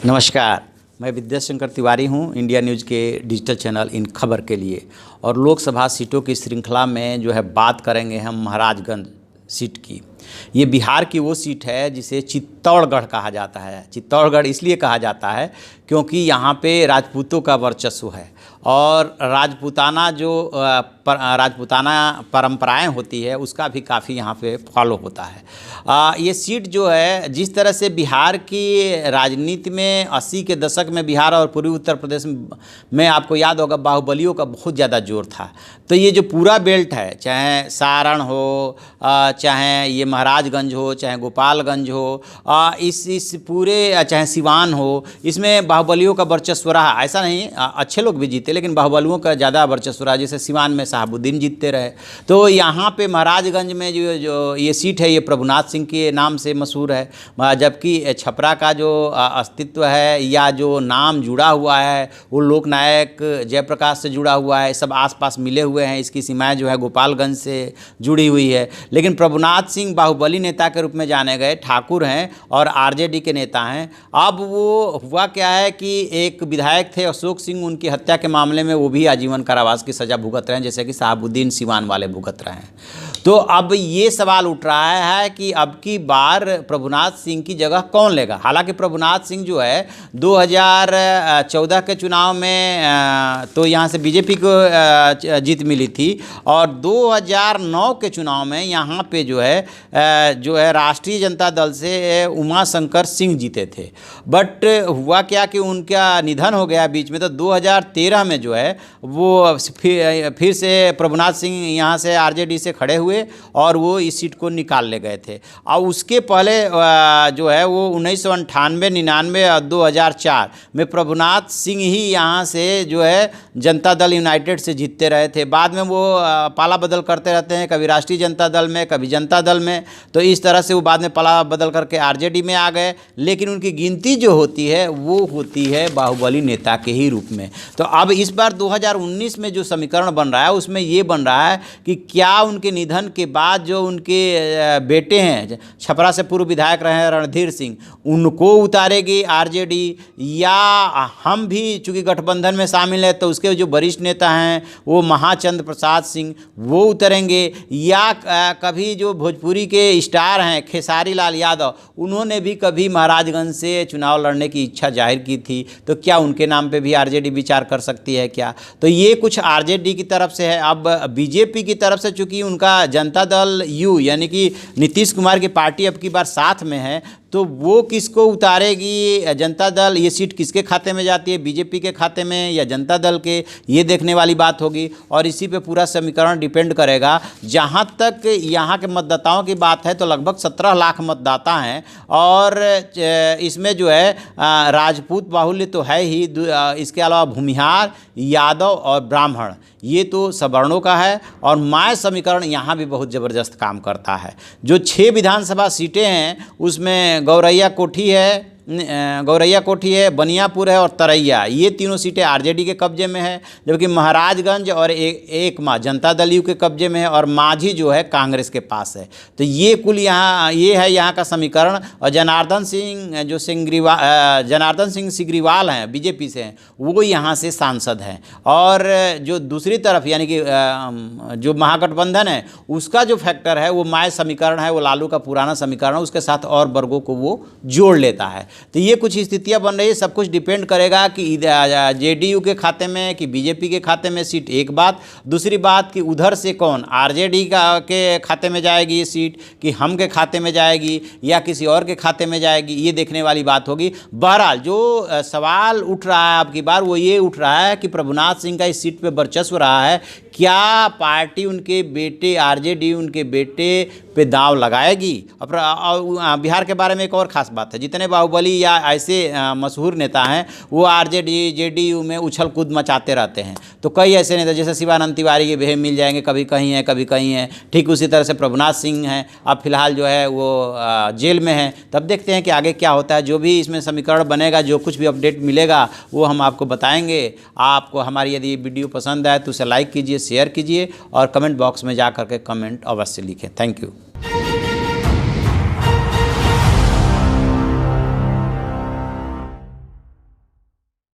नमस्कार, मैं विद्याशंकर तिवारी हूं, इंडिया न्यूज़ के डिजिटल चैनल इन खबर के लिए। और लोकसभा सीटों की श्रृंखला में जो है बात करेंगे हम महाराजगंज सीट की। ये बिहार की वो सीट है जिसे चित्तौड़गढ़ कहा जाता है। चित्तौड़गढ़ इसलिए कहा जाता है क्योंकि यहाँ पे राजपूतों का वर्चस्व है और राजपूताना परंपराएं होती है, उसका भी काफ़ी यहाँ पे फॉलो होता है। ये सीट जो है, जिस तरह से बिहार की राजनीति में 80 के दशक में बिहार और पूर्वी उत्तर प्रदेश में आपको याद होगा बाहुबलियों का बहुत ज़्यादा जोर था। तो ये जो पूरा बेल्ट है, चाहे सारण हो, चाहे ये महाराजगंज हो, चाहे गोपालगंज हो, इस पूरे चाहे सिवान हो, इसमें बाहुबलियों का वर्चस्व रहा। ऐसा नहीं, अच्छे लोग भी जीते, लेकिन बाहुबलियों का ज़्यादा वर्चस्व रहा। जैसे सिवान में शहाबुद्दीन जीतते रहे। तो यहाँ पे महाराजगंज में जो ये सीट है, ये प्रभुनाथ सिंह के नाम से मशहूर है। जबकि छपरा का जो अस्तित्व है या जो नाम जुड़ा हुआ है वो लोकनायक जयप्रकाश से जुड़ा हुआ है। सब आसपास मिले हुए हैं। इसकी सीमाएं जो है गोपालगंज से जुड़ी हुई है। लेकिन प्रभुनाथ सिंह बाहुबली नेता के रूप में जाने गए, ठाकुर हैं और आरजेडी के नेता हैं। अब वो हुआ क्या है कि एक विधायक थे अशोक सिंह, उनकी हत्या के मामले में वो भी आजीवन कारावास की सज़ा भुगत रहे हैं, जैसे कि शहाबुद्दीन सिवान वाले भुगत रहे हैं। तो अब ये सवाल उठ रहा है कि अब की बार प्रभुनाथ सिंह की जगह कौन लेगा। हालांकि प्रभुनाथ सिंह जो है 2014 के चुनाव में तो यहाँ से बीजेपी को जीत मिली थी और 2009 के चुनाव में यहाँ पे जो है राष्ट्रीय जनता दल से उमाशंकर सिंह जीते थे। बट हुआ क्या कि उनका निधन हो गया बीच में। तो 2013 में जो है वो फिर से प्रभुनाथ सिंह यहाँ से आरजेडी से खड़े हुए और वो इस सीट को निकाल ले गए थे। और उसके पहले जो है वो 1998, 99 और 2004 में प्रभुनाथ सिंह ही यहाँ से जो है जनता दल यूनाइटेड से जीतते रहे थे। बाद में वो पाला बदल करते रहते हैं, कभी राष्ट्रीय जनता दल में, कभी जनता दल में। तो इस तरह से वो बाद में पाला बदल करके आरजेडी में आ गए। लेकिन उनकी गिनती जो होती है वो होती है बाहुबली नेता के ही रूप में। तो अब इस बार 2019 में जो समीकरण बन रहा है उसमें ये बन रहा है कि क्या उनके निधन के बाद जो उनके बेटे हैं, छपरा से पूर्व विधायक रहे हैं रणधीर सिंह, उनको उतारेगी आरजेडी, या हम भी चूंकि गठबंधन में शामिल है तो उसके जो वरिष्ठ नेता हैं वो महाचंद्र प्रसाद सिंह वो उतरेंगे, या कभी जो भोजपुरी के स्टार हैं खेसारी लाल यादव, उन्होंने भी कभी महाराजगंज से चुनाव लड़ने की इच्छा जाहिर की थी। तो क्या उनके नाम पे भी आरजेडी विचार कर सकती है क्या? तो ये कुछ आरजेडी की तरफ से है। अब बीजेपी की तरफ से चूंकि उनका जनता दल यू यानी कि नीतीश कुमार की पार्टी अब की बार साथ में है, तो वो किसको उतारेगी, जनता दल ये सीट किसके खाते में जाती है, बीजेपी के खाते में या जनता दल के, ये देखने वाली बात होगी। और इसी पे पूरा समीकरण डिपेंड करेगा। जहाँ तक यहाँ के मतदाताओं की बात है तो लगभग 17 लाख मतदाता हैं और इसमें जो है राजपूत बाहुल्य तो है ही, इसके अलावा भूमिहार, यादव और ब्राह्मण, ये तो सवर्णों का है। और माय समीकरण यहाँ भी बहुत ज़बरदस्त काम करता है। जो 6 विधानसभा सीटें हैं उसमें गौरैया कोठी है, बनियापुर है और तरैया, ये तीनों सीटें आरजेडी के कब्जे में है। जबकि महाराजगंज और एक जनता दल यू के कब्जे में है और माझी जो है कांग्रेस के पास है। तो ये कुल ये है यहाँ का समीकरण। और जनार्दन सिंह सिग्रीवाल हैं, बीजेपी से हैं, वो यहाँ से सांसद हैं। और जो दूसरी तरफ यानी कि जो महागठबंधन है उसका जो फैक्टर है वो माय समीकरण है, वो लालू का पुराना समीकरण है, उसके साथ और वर्गों को वो जोड़ लेता है। तो ये कुछ स्थितियां बन रही है। सब कुछ डिपेंड करेगा कि जेडीयू के खाते में कि बीजेपी के खाते में सीट, एक बात। दूसरी बात कि उधर से कौन, आरजेडी के खाते में जाएगी ये सीट कि हम के खाते में जाएगी या किसी और के खाते में जाएगी, ये देखने वाली बात होगी। बहरहाल जो सवाल उठ रहा है अब की बार वो ये उठ रहा है कि प्रभुनाथ सिंह का इस सीट पर वर्चस्व रहा है, क्या पार्टी उनके बेटे आरजेडी उनके बेटे पे दांव लगाएगी? और बिहार के बारे में एक और ख़ास बात है, जितने बाहुबली या ऐसे मशहूर नेता हैं वो आरजेडी जेडीयू में उछल कूद मचाते रहते हैं। तो कई ऐसे नेता जैसे शिवानंद तिवारी के भी मिल जाएंगे, कभी कहीं हैं कभी कहीं हैं। ठीक उसी तरह से प्रभुनाथ सिंह हैं, अब फिलहाल जो है वो जेल में हैं। तब देखते हैं कि आगे क्या होता है। जो भी इसमें समीकरण बनेगा, जो कुछ भी अपडेट मिलेगा वो हम आपको बताएंगे। आपको हमारी यदि वीडियो पसंद आए तो उसे लाइक कीजिए, शेयर कीजिए और कमेंट बॉक्स में जा करके कमेंट अवश्य लिखें। Thank you.